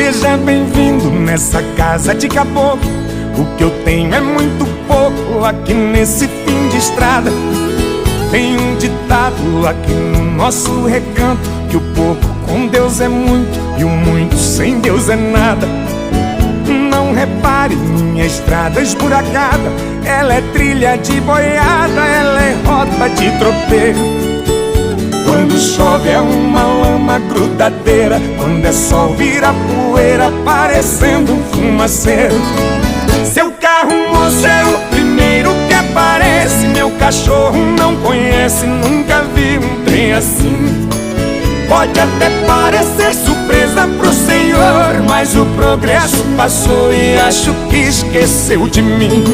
Seja bem-vindo nessa casa de caboclo. O que eu tenho é muito pouco aqui nesse fim de estrada. Tem um ditado aqui no nosso recanto, que o pouco com Deus é muito e o muito sem Deus é nada. Não repare minha estrada esburacada, ela é trilha de boiada, ela é rota de tropeiro. Quando chove é uma lama grudadeira, quando é sol vira poeira, parecendo um fumaceiro. Seu carro, moço, é o primeiro que aparece. Meu cachorro não conhece, nunca vi um trem assim. Pode até parecer surpresa pro senhor, mas o progresso passou e acho que esqueceu de mim.